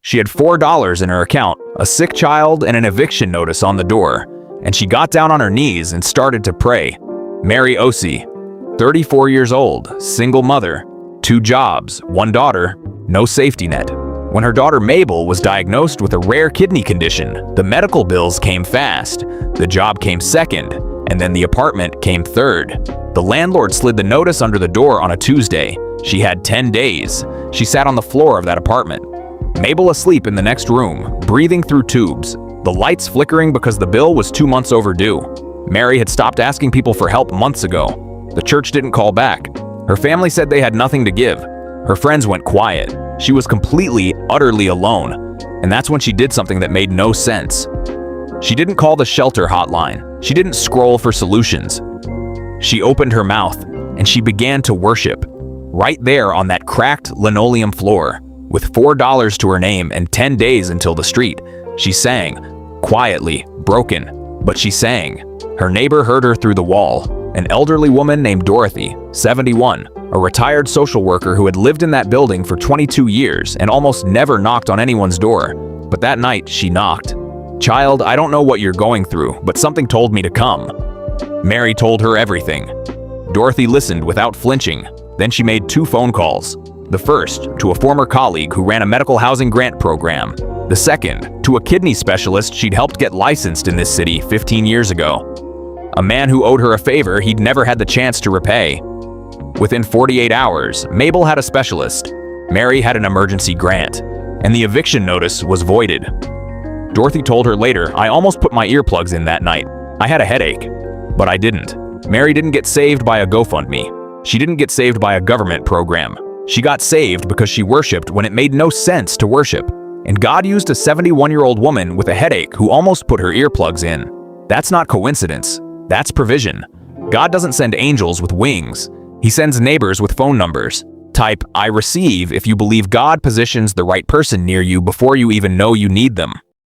She had $4 in her account, a sick child, and an eviction notice on the door, and she got down on her knees and started to pray. Mary Osei, 34 years old, single mother, 2 jobs, 1 daughter, no safety net. When her daughter Mabel was diagnosed with a rare kidney condition, the medical bills came fast, the job came second, and then the apartment came third. The landlord slid the notice under the door on a Tuesday. She had 10 days. She sat on the floor of that apartment. Mabel asleep in the next room, breathing through tubes, the lights flickering because the bill was 2 months overdue. Mary had stopped asking people for help months ago. The church didn't call back. Her family said they had nothing to give. Her friends went quiet. She was completely, utterly alone. And that's when she did something that made no sense. She didn't call the shelter hotline. She didn't scroll for solutions. She opened her mouth, and she began to worship. Right there on that cracked linoleum floor, with $4 to her name and 10 days until the street, she sang, quietly, broken, but she sang. Her neighbor heard her through the wall, an elderly woman named Dorothy, 71, a retired social worker who had lived in that building for 22 years and almost never knocked on anyone's door. But that night, she knocked. "Child, I don't know what you're going through, but something told me to come." Mary told her everything. Dorothy listened without flinching. Then she made 2 phone calls. The first, to a former colleague who ran a medical housing grant program. The second, to a kidney specialist she'd helped get licensed in this city 15 years ago. A man who owed her a favor he'd never had the chance to repay. Within 48 hours, Mabel had a specialist. Mary had an emergency grant, and the eviction notice was voided. Dorothy told her later, "I almost put my earplugs in that night. I had a headache, but I didn't." Mary didn't get saved by a GoFundMe. She didn't get saved by a government program. She got saved because she worshiped when it made no sense to worship. And God used a 71-year-old woman with a headache who almost put her earplugs in. That's not coincidence. That's provision. God doesn't send angels with wings. He sends neighbors with phone numbers. Type "I receive" if you believe God positions the right person near you before you even know you need them.